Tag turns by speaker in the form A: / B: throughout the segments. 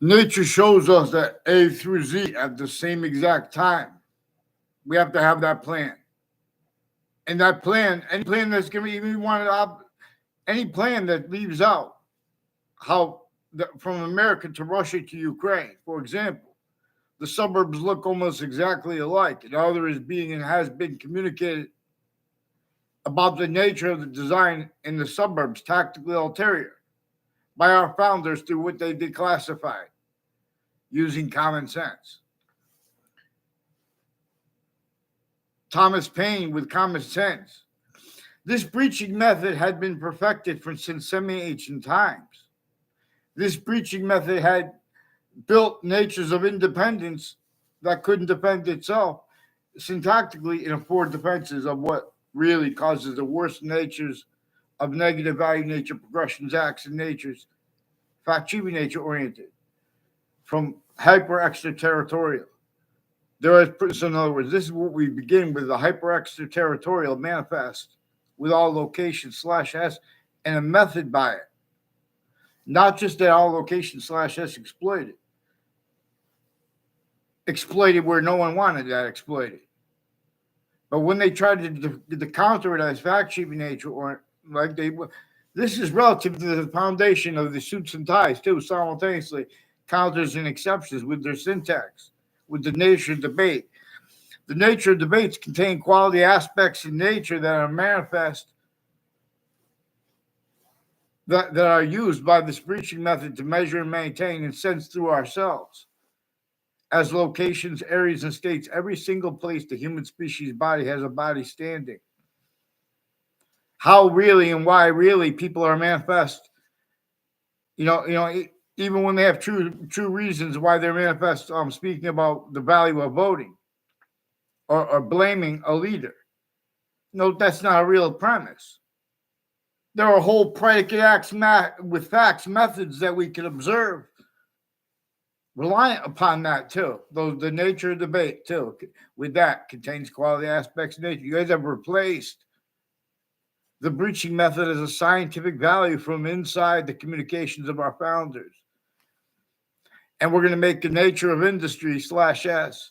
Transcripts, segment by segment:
A: Nature shows us that A through Z at the same exact time. We have to have that plan. And that plan, any plan that's going to even want to, any plan that leaves out how from America to Russia to Ukraine, for example, the suburbs look almost exactly alike. And other is being and has been communicated about the nature of the design in the suburbs, tactically ulterior, by our founders through what they declassified using common sense. Thomas Paine with common sense. This breaching method had been perfected since semi ancient times. This breaching method had built natures of independence that couldn't defend itself syntactically in four defenses of what really causes the worst natures of negative value nature progressions, acts, and natures, fact achieving nature oriented, from hyper extraterritorial. There is, so in other words, this is what we begin with the hyper extraterritorial manifest with all locations slash S and a method by it. Not just that all locations slash S exploited where no one wanted that exploited. But when they tried to counter it as fact sheeping nature, or like they, this is relative to the foundation of the suits and ties too, simultaneously counters and exceptions with their syntax, with the nature of debate. The nature of debates contain quality aspects in nature that are manifest, that are used by this breaching method to measure and maintain and sense through ourselves. As locations, areas, and states, every single place the human species body has a body standing. How really and why really people are manifest, even when they have true reasons why they're manifest. Speaking about the value of voting or blaming a leader. No, that's not a real premise. There are whole predicate acts with facts, methods that we can observe reliant upon that too. Though the nature of debate too, with that contains quality aspects of nature. You guys have replaced the breaching method as a scientific value from inside the communications of our founders. And we're going to make the nature of industry slash S.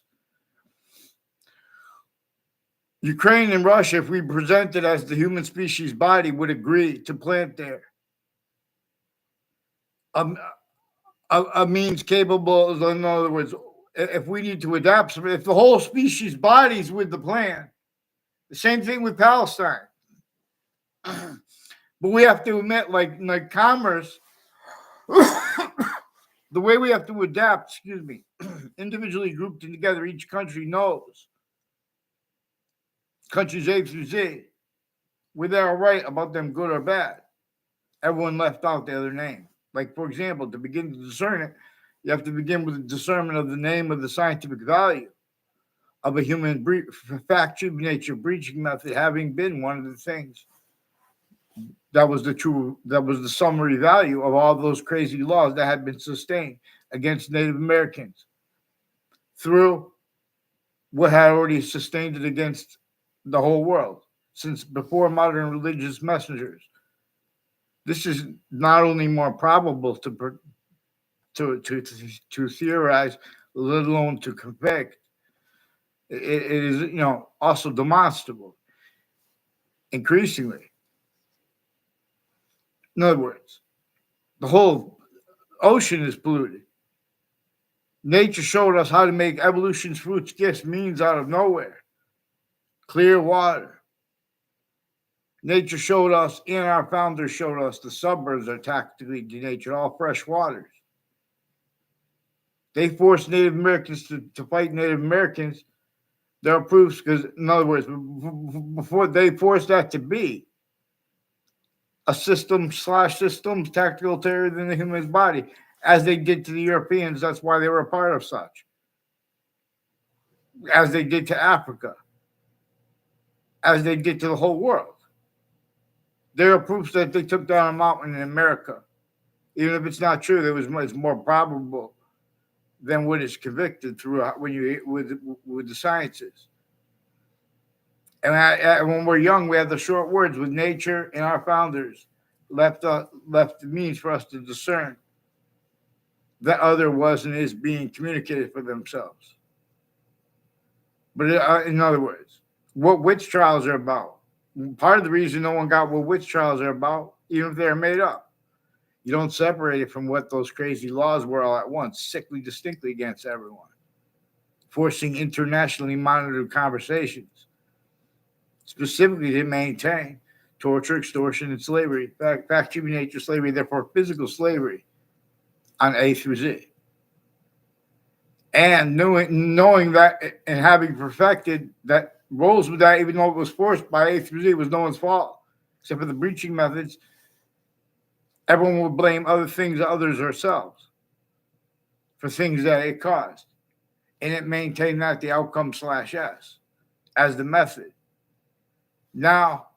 A: Ukraine and Russia, if we present it as the human species body, would agree to plant there a means capable, in other words, if we need to adapt, if the whole species body's with the plan, the same thing with Palestine. But we have to admit, like commerce, the way we have to adapt, individually grouped together, each country knows. Countries A through Z, whether they're right about them good or bad. Everyone left out the other name. Like, for example, to begin to discern it, you have to begin with the discernment of the name of the scientific value of a human fact nature breaching method having been one of the things that was the summary value of all those crazy laws that had been sustained against Native Americans through what had already sustained it against the whole world since before modern religious messengers. This is not only more probable to theorize, let alone to convict. It is also demonstrable increasingly. In other words, the whole ocean is polluted. Nature showed us how to make evolution's fruits, gifts, means out of nowhere. Clear water. Nature showed us, and our founders showed us, the suburbs are tactically denatured, all fresh waters. They forced Native Americans to fight Native Americans. There are proofs because, in other words, before they forced that to be a systems tactical terror than the human body, as they did to the Europeans. That's why they were a part of such. As they did to Africa. As they did to the whole world. There are proofs that they took down a mountain in America. Even if it's not true, it's more probable than what is convicted through with the sciences. And when we're young, we have the short words with nature and our founders left the means for us to discern that other was and is being communicated for themselves. But in other words, what witch trials are about. Part of the reason no one got what witch trials are about, even if they're made up, you don't separate it from what those crazy laws were all at once, sickly distinctly against everyone, forcing internationally monitored conversations, specifically to maintain torture, extortion, and slavery, fact-keeping nature slavery, therefore physical slavery on A through Z. And knowing that and having perfected that rolls with that, even though it was forced by A through Z, it was no one's fault, except for the breaching methods. Everyone would blame other things, others, ourselves, for things that it caused. And it maintained that the outcome /S as the method. Now,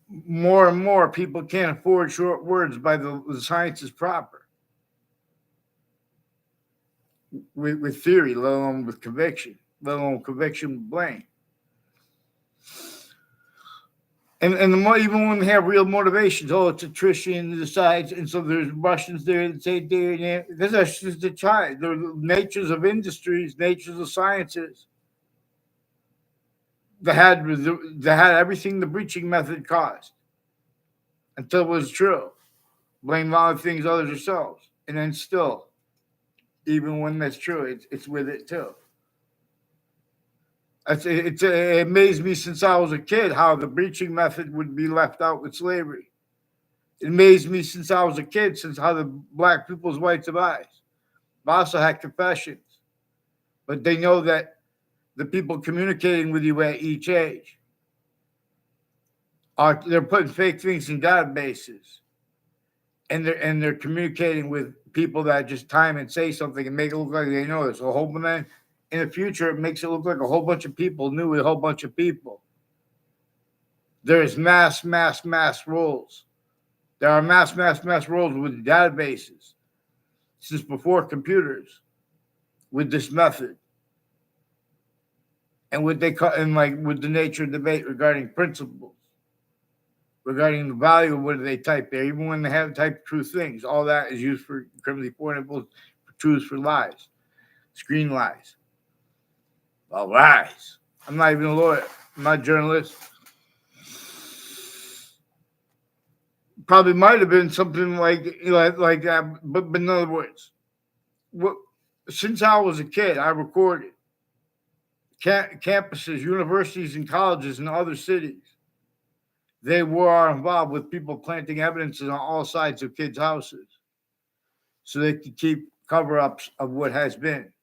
A: more and more people can't afford short words by the science is proper. With theory, let alone with conviction, let alone conviction with blame. And even when they have real motivations, it's attrition decides, and so there's Russians there that say that's just the child. The natures of industries, natures of sciences that had everything the breaching method caused until it was true. Blame other things, others, yourselves, and then still, even when that's true, it's with it too. It amazed me since I was a kid how the breaching method would be left out with slavery. It amazed me since I was a kid, since how the black people's rights of eyes. I also had confessions, but they know that the people communicating with you at each age they're putting fake things in databases, and they're communicating with people that just time and say something and make it look like they know this. So hoping then in the future it makes it look like a whole bunch of people knew a whole bunch of people. There's mass rolls. There are mass rolls with databases since before computers with this method. And what they call, and like with the nature of debate regarding principles, regarding the value of what do they type there, even when they have typed true things, all that is used for criminally portable truths for lies, screen lies. Well, lies. I'm not even a lawyer. I'm not a journalist. Probably might have been something like that, but in other words, since I was a kid, I recorded campuses, universities, and colleges in other cities. They were involved with people planting evidences on all sides of kids' houses so they could keep cover-ups of what has been,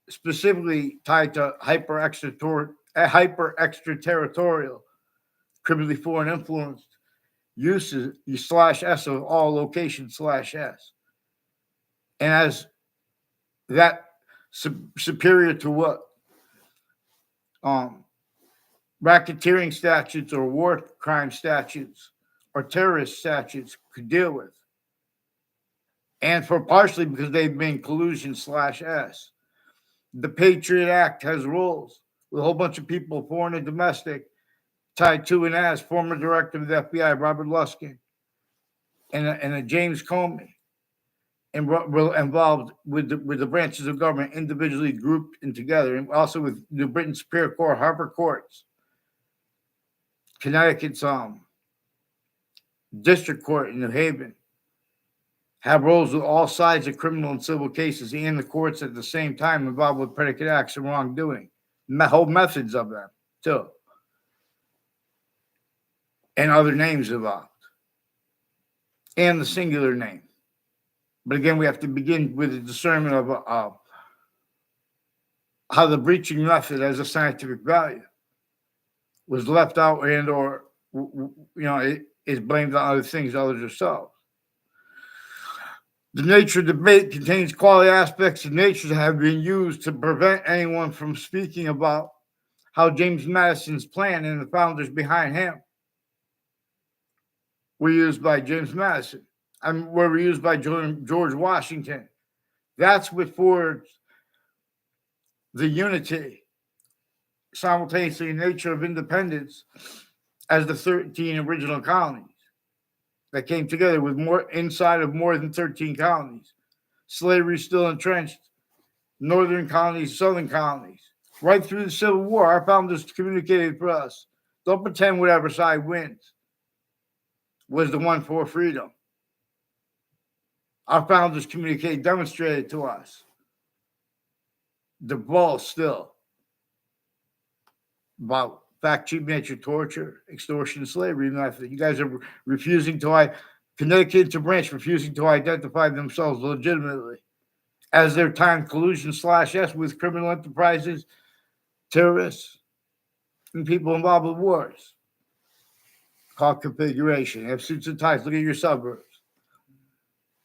A: specifically tied to hyper extraterritorial, criminally foreign influenced uses /S of all locations /S. And as that superior to what racketeering statutes or war crime statutes or terrorist statutes could deal with. And for partially because they've been collusion /S. The Patriot Act has rules with a whole bunch of people, foreign and domestic, tied to and as former director of the FBI, Robert Luskin, and a James Comey, involved with the branches of government individually grouped and together, and also with New Britain Superior Court, Harper Courts, Connecticut's District Court in New Haven, have roles with all sides of criminal and civil cases and the courts at the same time involved with predicate acts and wrongdoing. Whole methods of them, too. And other names involved. And the singular name. But again, we have to begin with the discernment of how the breaching method has a scientific value was left out and or, it is blamed on other things, others themselves. The nature of debate contains quality aspects of nature that have been used to prevent anyone from speaking about how James Madison's plan and the founders behind him were used by James Madison and were used by George Washington. That's what forged the unity, simultaneously nature of independence as the 13 original colonies that came together with more inside of more than 13 colonies. Slavery still entrenched. Northern colonies, southern colonies. Right through the Civil War, our founders communicated for us. Don't pretend whatever side wins was the one for freedom. Our founders communicated, demonstrated to us. The ball still about fact, cheap nature, torture, extortion, slavery method. You guys are refusing to, Connecticut Interbranch refusing to identify themselves legitimately as their time collusion /S with criminal enterprises, terrorists, and people involved with wars. Called configuration. Have suits and ties. Look at your suburbs.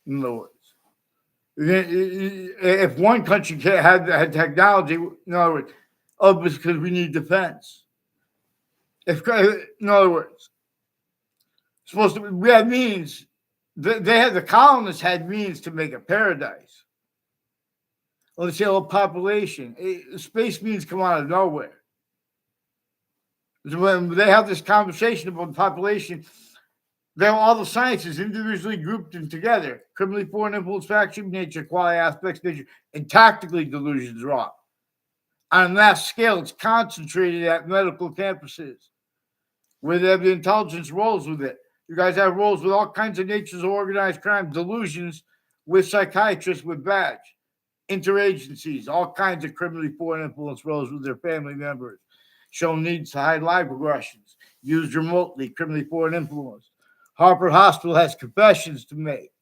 A: In other words, if one country had technology, in other words, it's because we need defense. In other words, we had means. The colonists had means to make a paradise. Let's say a population. Space means come out of nowhere. When they have this conversation about the population, they have all the sciences individually grouped them together. Criminally foreign influence, faction, nature, quality aspects, nature, and tactically delusions wrought. On a mass scale, it's concentrated at medical campuses where they have the intelligence roles with it. You guys have roles with all kinds of natures of organized crime, delusions with psychiatrists with badge, interagencies, all kinds of criminally foreign influence roles with their family members, show needs to hide live regressions, used remotely, criminally foreign influence. Harvard Hospital has confessions to make.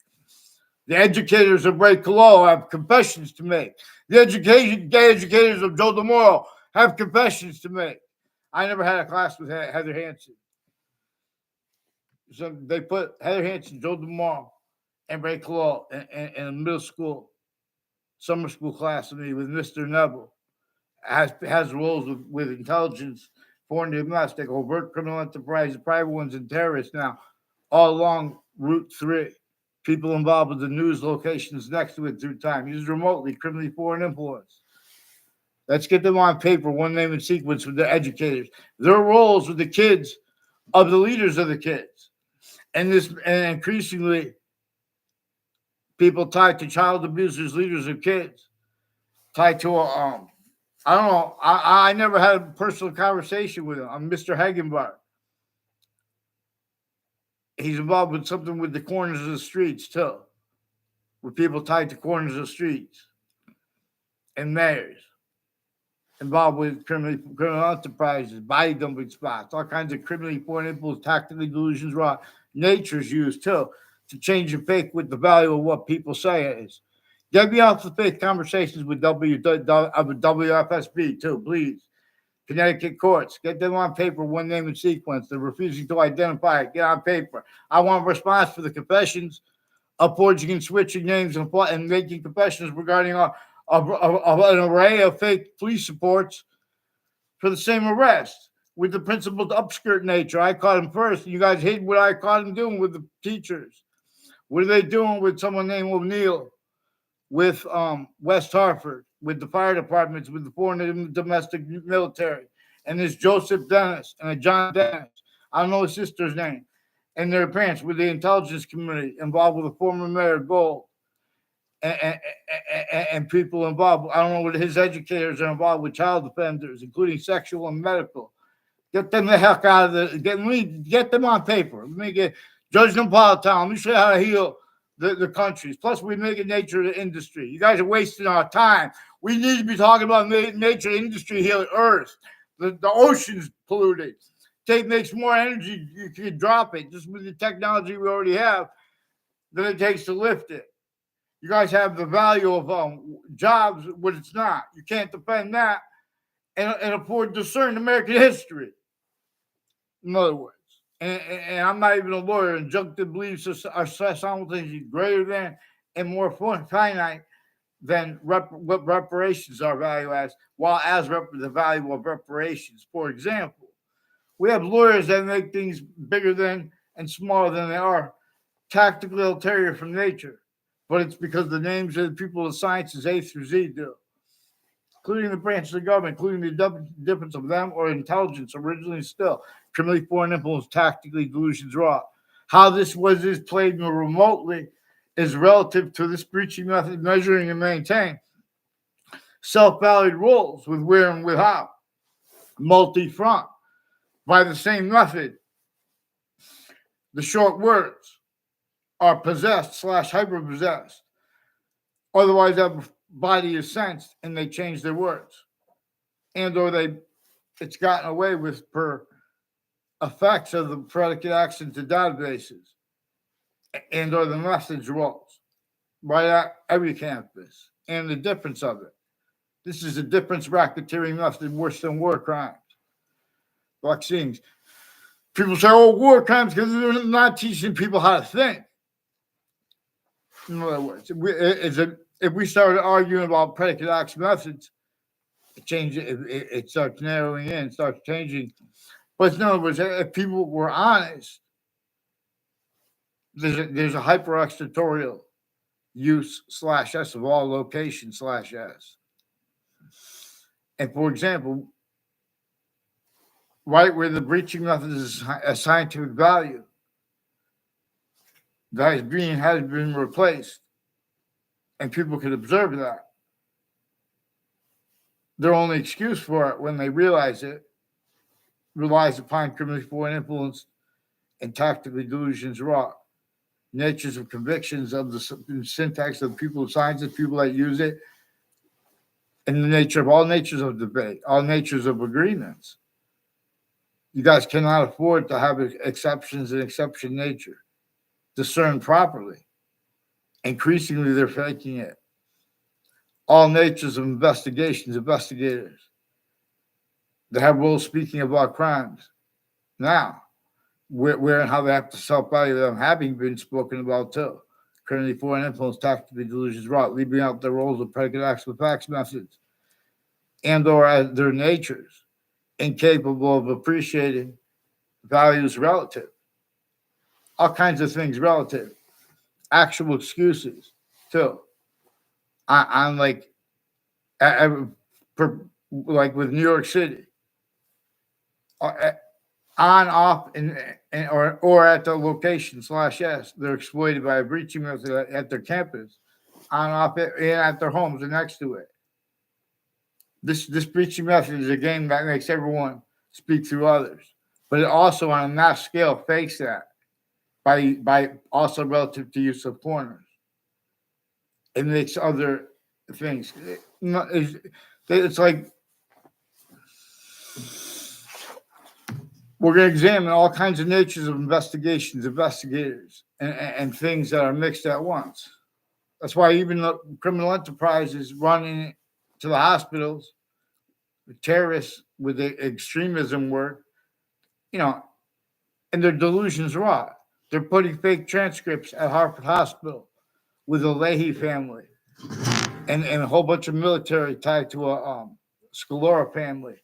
A: The educators of Ray Colo have confessions to make. The gay educators of Joe DeMoro have confessions to make. I never had a class with Heather Hansen. So they put Heather Hansen, Joe DeMoro, and Ray Colo in a middle school, summer school class with me with Mr. Neville. Has roles with intelligence, foreign domestic, overt criminal enterprises, private ones, and terrorists now, all along Route 3. People involved with the news locations next to it through time. Used remotely, criminally foreign influence. Let's get them on paper, one name and sequence with the educators. Their roles with the kids of the leaders of the kids. And increasingly, people tied to child abusers, leaders of kids, tied to I don't know. I never had a personal conversation with him. I'm Mr. Hagenbart. He's involved with something with the corners of the streets, too, with people tied to corners of streets and mayors. Involved with criminal enterprises, body dumping spots, all kinds of criminally foreign influence, tactically delusions, raw nature's used, too, to change your faith with the value of what people say it is. Get me off the faith conversations with WFSB, too, please. Connecticut courts, get them on paper, one name and sequence. They're refusing to identify it. Get on paper. I want a response for the confessions of forging and switching names and making confessions regarding an array of fake police reports for the same arrest with the principled upskirt nature. I caught him first. And you guys hate what I caught him doing with the teachers. What are they doing with someone named O'Neill, with West Hartford, with the fire departments, with the foreign and domestic military, and this Joseph Dennis and a John Dennis, I don't know his sister's name, and their parents with the intelligence community involved with the former mayor Gold, and people involved. I don't know what his educators are involved with child offenders, including sexual and medical. Get them the heck out of get them on paper. Let me get Judge Napolitano. Let me show you how to heal the countries. Plus, we make it nature of the industry. You guys are wasting our time. We need to be talking about nature industry here on Earth. The ocean's polluted. Tape makes more energy. You can drop it just with the technology we already have than it takes to lift it. You guys have the value of jobs, but it's not. You can't defend that and afford to discern American history. In other words. And I'm not even a lawyer. Injunctive beliefs are simultaneously greater than and more finite than what reparations are value as, while as the value of reparations. For example, we have lawyers that make things bigger than and smaller than they are, tactically ulterior from nature, but it's because the names of the people of sciences A through Z do, including the branches of government, including the difference of them or intelligence originally still. Criminally foreign influence, tactically delusions wrought. How this is played more remotely is relative to this breaching method measuring and maintain self-valued roles with where and without, multi-front. By the same method, the short words are possessed / hyper-possessed. Otherwise, that body is sensed and they change their words. And or it's gotten away with per effects of the predicate action to databases and or the message roles right at every campus and the difference of it. This is a difference racketeering method worse than war crimes. Vaccines. People say, oh, war crimes because they're not teaching people how to think. In other words, if we started arguing about predicate action methods, it starts narrowing in, starts changing. But in other words, if people were honest, there's a hyper-extraterritorial use /s of all location /s. And for example, right where the breaching method is a scientific value, that has been replaced, and people can observe that. Their only excuse for it when they realize it relies upon criminally foreign influence and tactically delusions wrought. Natures of convictions of the syntax of people, scientists, people that use it, and the nature of all natures of debate, all natures of agreements. You guys cannot afford to have exceptions and exception nature. Discern properly. Increasingly, they're faking it. All natures of investigators that have roles speaking about crimes. Now, where and how they have to self-value them having been spoken about too. Currently, foreign influence, tactically delusions wrought, leaving out the roles of predicate acts with facts methods and or as their natures, incapable of appreciating values relative. All kinds of things relative. Actual excuses too. I'm like with New York City. On, off, or at the location /s, they're exploited by a breaching method at their campus, on, off, and at their homes and next to it. This breaching method is a game that makes everyone speak through others, but it also on a mass scale fakes that by also relative to use of foreigners. It makes other things. It's like we're going to examine all kinds of natures of investigators, and things that are mixed at once. That's why even the criminal enterprises running to the hospitals, the terrorists with the extremism work, and their delusions raw. They're putting fake transcripts at Harvard Hospital with the Leahy family and a whole bunch of military tied to a Scalora family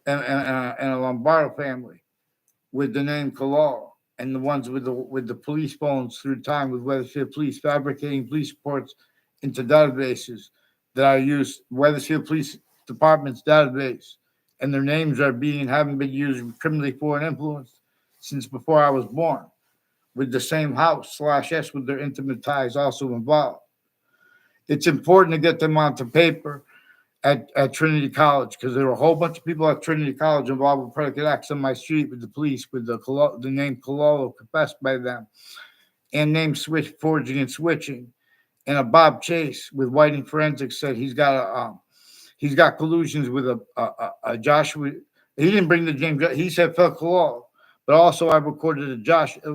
A: and a Lombardo family with the name Colal, and the ones with the police phones through time with Wethersfield Police fabricating police reports into databases that are used Wethersfield Police Department's database, and their names haven't been used with criminally foreign influence since before I was born, with the same house /s with their intimate ties also involved. It's important to get them onto paper at Trinity College, because there were a whole bunch of people at Trinity College involved with predicate acts on my street with the police, with the name Cololo confessed by them, and name forging and switching, and a Bob Chase with Whiting Forensics said he's got collusions with a Joshua. He didn't bring the name. He said Phil Cololo, but also I recorded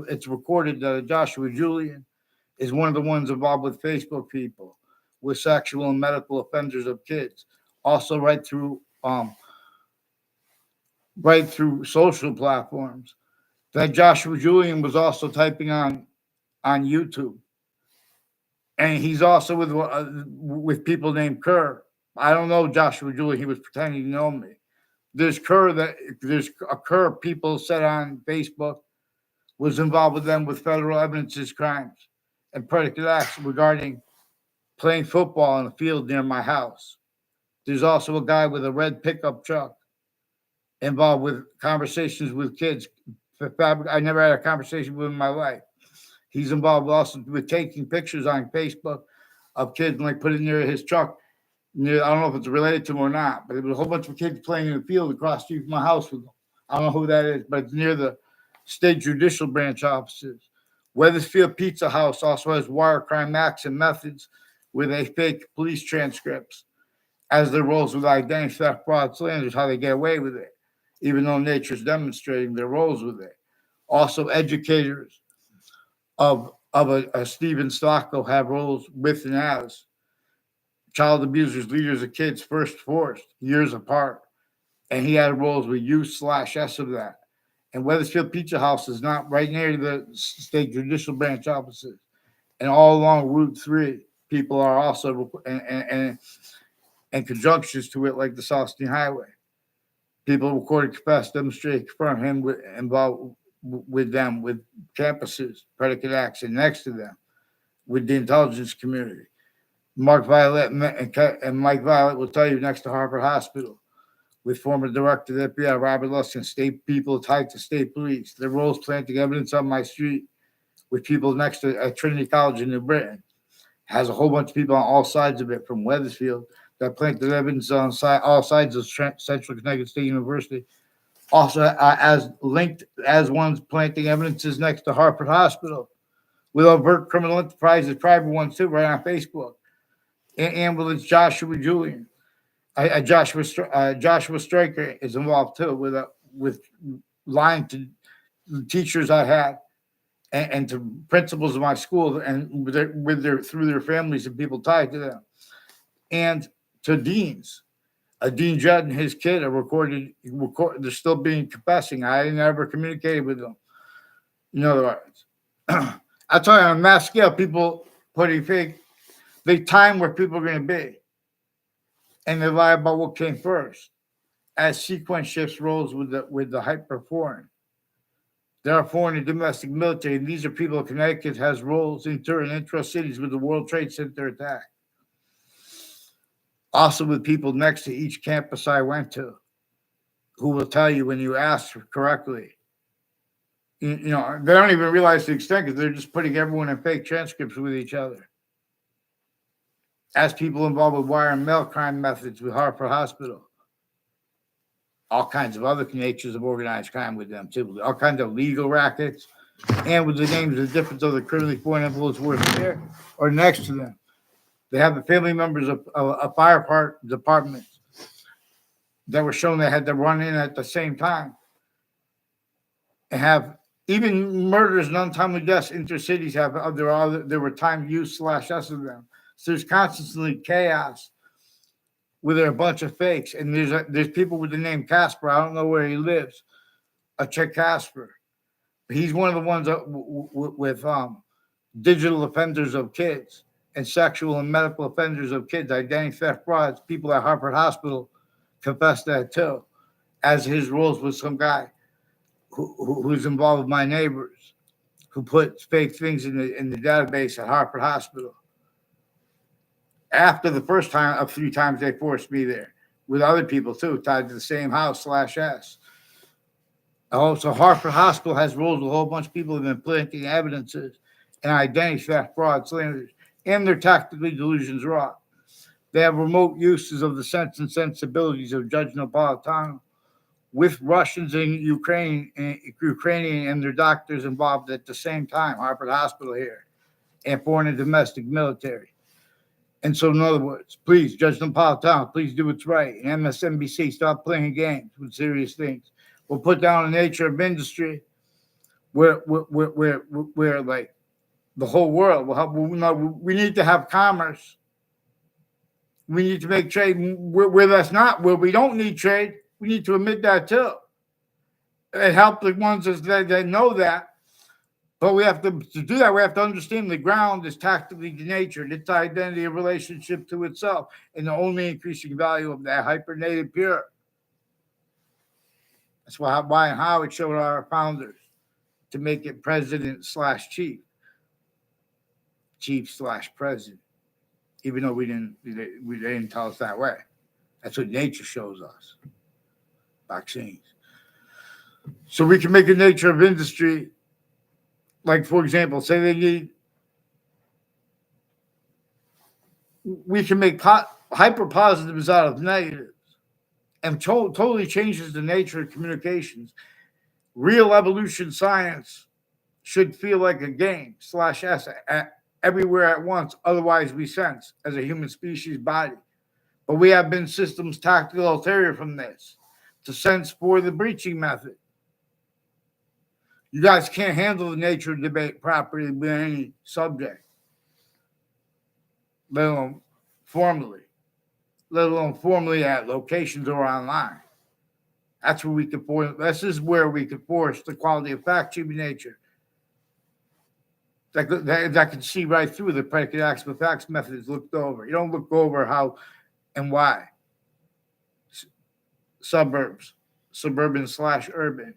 A: it's recorded that a Joshua Julian is one of the ones involved with Facebook people, with sexual and medical offenders of kids. Also right through social platforms. That Joshua Julian was also typing on YouTube. And he's also with people named Kerr. I don't know Joshua Julian. He was pretending to know me. There's a Kerr people said on Facebook was involved with them with federal evidences crimes and predicate acts regarding playing football in a field near my house. There's also a guy with a red pickup truck involved with conversations with kids I never had a conversation with him in my life. He's involved also with taking pictures on Facebook of kids and like put it near his truck. I don't know if it's related to him or not, but there was a whole bunch of kids playing in the field across the street from my house with them. I don't know who that is, but it's near the state judicial branch offices. Weathersfield Pizza House also has wire crime acts and methods where they fake police transcripts as their roles with identity theft, fraud, slanders, how they get away with it, even though nature's demonstrating their roles with it. Also, educators of a Stephen Stocko have roles with and as child abusers, leaders of kids, first forced, years apart. And he had roles with U/S of that. And Weathersfield Pizza House is not right near the state judicial branch offices. And all along Route 3, people are also, and conjunctions to it, like the South Steen Highway. People recorded, confessed, demonstrated, confirmed him involved with them, with campuses, predicate acts, and next to them, with the intelligence community. Mark Violet and Mike Violet will tell you next to Harvard Hospital, with former director of the FBI, Robert Luskin, state people tied to state police. Their roles planting evidence on my street with people next to Trinity College in New Britain. Has a whole bunch of people on all sides of it, from Weathersfield, that planted evidence on all sides of Central Connecticut State University. Also, as linked as ones planting evidences next to Harvard Hospital, with overt criminal enterprises, private ones too, right on Facebook. Ambulance Joshua Julian. Joshua Stryker is involved too, with lying to teachers I had and to principals of my school, and through their families and people tied to them, and to deans. Dean Judd and his kid are recorded. They're still being confessing. I never communicated with them. In other words, I tell you, on a mass scale, people putting fake. They time where people are going to be, and they lie about what came first. As sequence shifts roles with the hyper foreign. There are foreign and domestic military, and these are people Connecticut has roles in certain intra-cities with the World Trade Center attack. Also with people next to each campus I went to, who will tell you when you ask correctly. They don't even realize the extent because they're just putting everyone in fake transcripts with each other. As people involved with wire and mail crime methods with Hartford Hospital. All kinds of other natures of organized crime with them, too. All kinds of legal rackets, and with the names of different other criminally foreign influence working there or next to them. They have the family members of fire departments that were shown they had to run in at the same time. And have even murders and untimely deaths intercities there were time U/S of them. So there's constantly chaos with a bunch of fakes. And there's people with the name Casper. I don't know where he lives. Chet Casper. He's one of the ones with digital offenders of kids and sexual and medical offenders of kids, identity theft frauds. People at Hartford Hospital confessed that too, as his roles with some guy who's involved with my neighbors, who put fake things in the database at Hartford Hospital. After the first time of 3 times they forced me there, with other people too, tied to the same house/S. Also, Hartford Hospital has roles with a whole bunch of people who have been planting evidences and identity theft, fraud, slanders, and their tactically delusions wrought. They have remote uses of the sense and sensibilities of Judge Napolitano, with Russians and Ukrainian and their doctors involved at the same time, Hartford Hospital here, and foreign and domestic military. And so, in other words, please, Judge Napolitano, please do what's right. And MSNBC, stop playing games with serious things. We'll put down the nature of industry where like the whole world will help. We need to have commerce. We need to make trade where that's not, where we don't need trade. We need to admit that too. And help the ones that know that. But we have to do that. We have to understand the ground is tactically denatured. Its identity and relationship to itself, and the only increasing value of that hypernative pure. That's why and how it showed our founders to make it president/chief, chief/president. Even though they didn't tell us that way. That's what nature shows us. Vaccines. So we can make a nature of industry, like for example, say they need, we can make hyper positives out of negatives, and totally changes the nature of communications. Real evolution science should feel like a game slash S everywhere at once. Otherwise, we sense as a human species body. But we have been systems tactical ulterior from this to sense for the breaching method. You guys can't handle the nature of debate properly with any subject, let alone formally, at locations or online. That's where we could force. This is where we could force the quality of fact, human nature. That can see right through the predicate acts with facts method is looked over. You don't look over how and why. Suburbs, suburban slash urban,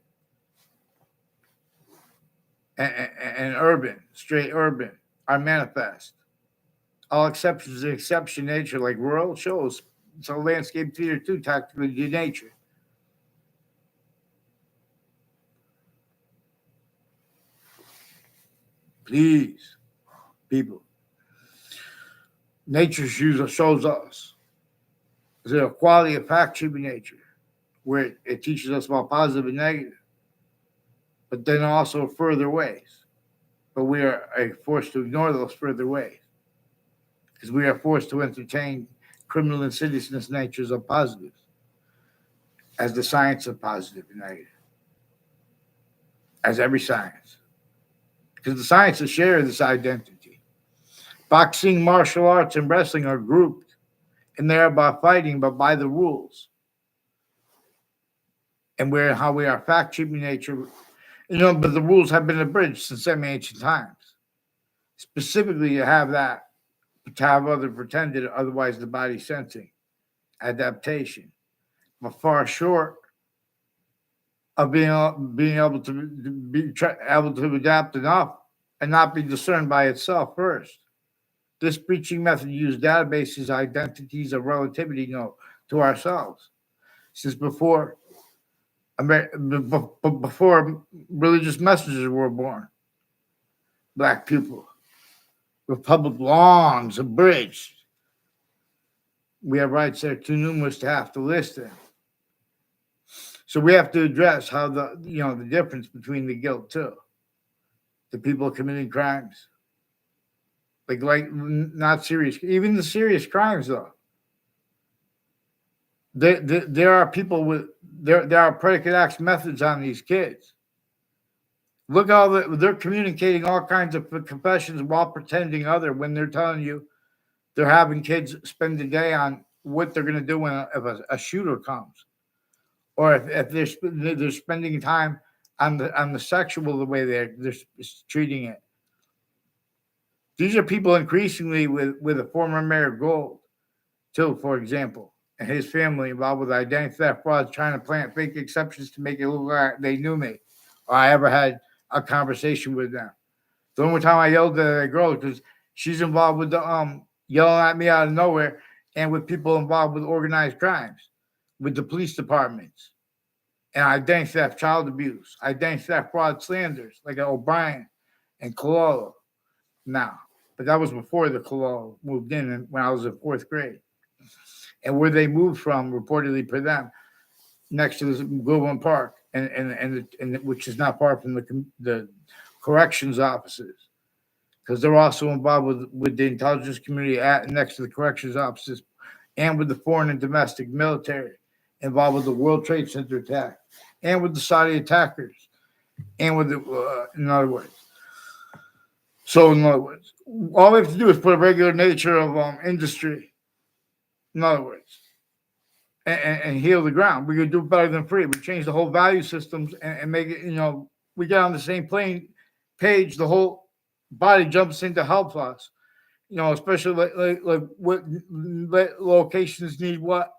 A: and urban, straight urban, are manifest. All exceptions of exception nature, like rural shows. So landscape theater too, tactically nature. Please, people. Nature shows us the quality of fact human nature, where it teaches us about positive and negative, but then also further ways. But we are forced to ignore those further ways because we are forced to entertain criminal insidiousness natures of positives as the science of positive and negative, as every science. Because the sciences share this identity. Boxing, martial arts, and wrestling are grouped, and they're about fighting, but by the rules. And how we are fact human nature, but the rules have been abridged since semi-ancient times. Specifically, to have that, to have other pretended, otherwise the body sensing, adaptation, but far short of being able to be able to adapt enough and not be discerned by itself first. This breaching method used databases, identities of relativity to ourselves. Since before religious messengers were born, black people, republic lawns abridged. We have rights that are too numerous to have to list them. So we have to address how the difference between the guilt too. The people committing crimes. Like not serious, even the serious crimes though. There are people with there are predicate acts methods on these kids. Look how they're communicating all kinds of confessions while pretending other when they're telling you they're having kids spend the day on what they're going to do if a shooter comes, or if they're spending time on the sexual the way they're treating it. These are people increasingly with a former mayor Gold, too, for example, and his family involved with identity theft fraud, trying to plant fake exceptions to make it look like they knew me, or I ever had a conversation with them. The only time I yelled at a girl because she's involved with the yelling at me out of nowhere, and with people involved with organized crimes, with the police departments, and identity theft, child abuse, identity theft, fraud, slanders, like O'Brien and Cololo. Now, but that was before the Cololo moved in when I was in fourth grade. And where they moved from, reportedly for them, next to the Goodwin Park, and which is not far from the corrections offices, because they're also involved with the intelligence community next to the corrections offices, and with the foreign and domestic military, involved with the World Trade Center attack, and with the Saudi attackers, and with in other words. So, in other words, all we have to do is put a regular nature of industry, in other words, and heal the ground. We could do better than free. We change the whole value systems and make it, we get on the same page, the whole body jumps in to help us, especially like what locations need what,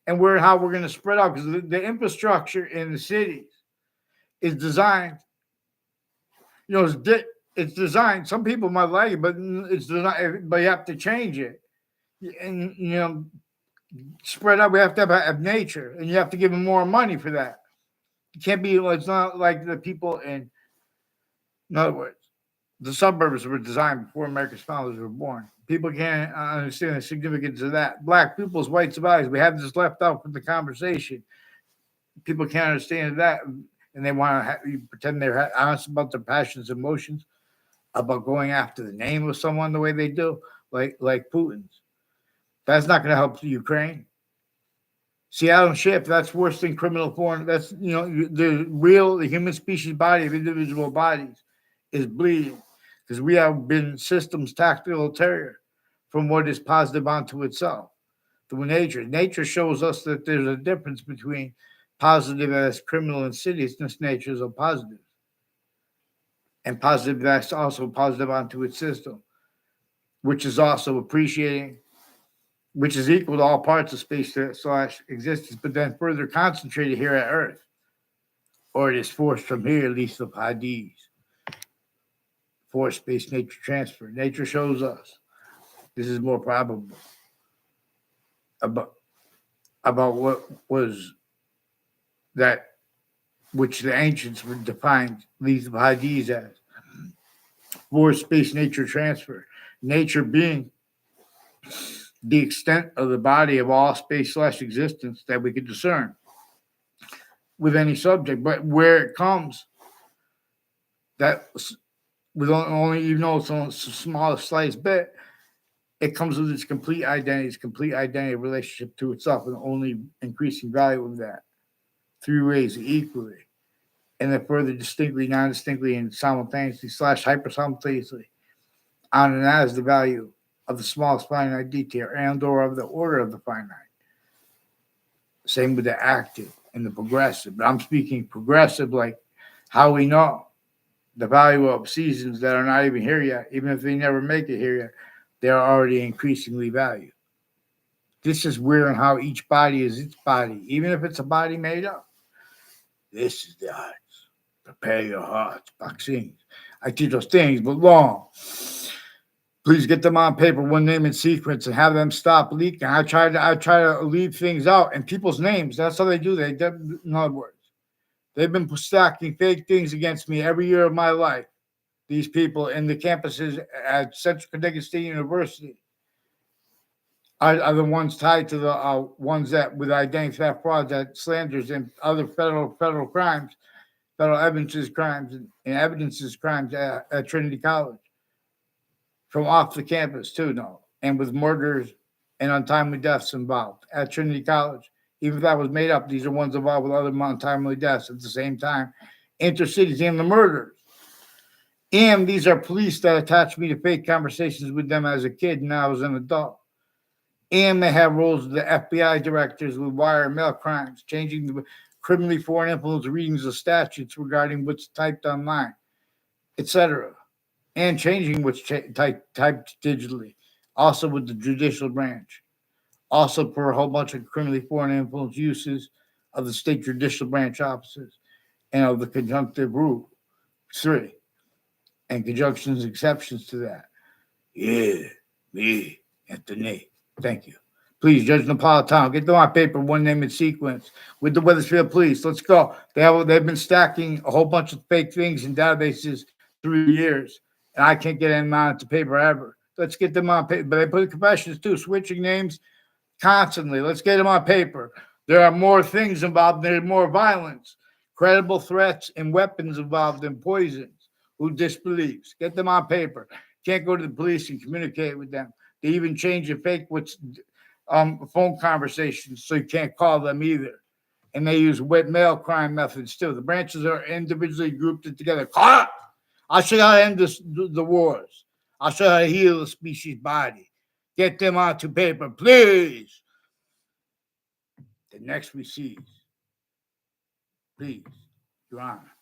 A: and how we're going to spread out, because the infrastructure in the cities is designed, it's designed. Some people might like it, but it's designed, but you have to change it, and spread out. We have to have nature, and you have to give them more money for that. You can't be. It's not like the people in other words, the suburbs were designed before America's founders were born. People can't understand the significance of that. Black people's white survivors. We have this left out from the conversation. People can't understand that, and they want to pretend they're honest about their passions and emotions, about going after the name of someone the way they do, like Putin's. That's not going to help the Ukraine. Seattle Schiff, that's worse than criminal foreign. That's, the human species body of individual bodies is bleeding because we have been systems tactile from what is positive onto itself through nature. Nature shows us that there's a difference between positive as criminal insidiousness natures of positive, and positive that's also positive onto its system, which is also appreciating, which is equal to all parts of space slash existence, but then further concentrated here at Earth, or it is forced from here, at least of Hadith. Force space nature transfer. Nature shows us this is more probable about what was that which the ancients would define these Hadiths as. Force space nature transfer. Nature being the extent of the body of all space slash existence that we could discern with any subject, but where it comes, that with only even though it's a small slice bit, it comes with its complete identity relationship to itself, and only increasing value of that three ways equally, and then further distinctly, non-distinctly, and simultaneously slash hyper-simultaneously on, and that is the value of the smallest finite detail and or of the order of the finite. Same with the active and the progressive. But I'm speaking progressive like how we know the value of seasons that are not even here yet, even if they never make it here yet, they're already increasingly valued. This is where and how each body is its body, even if it's a body made up. This is the arts. Prepare your hearts. Vaccines. I teach those things, but long. Please get them on paper, one name in sequence, and have them stop leaking. I try to leave things out and people's names. That's how they do. In other words, they've been stacking fake things against me every year of my life. These people in the campuses at Central Connecticut State University are the ones tied to the ones that with identity theft, fraud, that slanders and other federal crimes, federal evidences crimes and evidences crimes at Trinity College. From off the campus too, no, and with murders and untimely deaths involved at Trinity College. Even if that was made up, these are ones involved with other untimely deaths at the same time, intercities and the murders. And these are police that attached me to fake conversations with them as a kid, and now as an adult. And they have roles of the FBI directors with wire and mail crimes, changing the criminally foreign influence readings of statutes regarding what's typed online, etc. And changing what's typed digitally, also with the judicial branch, also for a whole bunch of criminally foreign influence uses of the state judicial branch offices and of the conjunctive rule 3 and conjunctions exceptions to that. Yeah, me, Anthony. Thank you. Please, Judge Napolitano, get them on paper, one name in sequence with the Wethersfield Police. Let's go. They've been stacking a whole bunch of fake things in databases through the years. And I can't get them on to paper ever. Let's get them on paper. But they put confessions too, switching names constantly. Let's get them on paper. There are more things involved. There's more violence, credible threats, and weapons involved in poisons. Who disbelieves? Get them on paper. Can't go to the police and communicate with them. They even change and fake phone conversations so you can't call them either. And they use mail crime methods too. The branches are individually grouped together. Call up. I'll show you how to end the wars. I'll show you how to heal the species body. Get them onto paper, please. The next we see, please, Your Honor.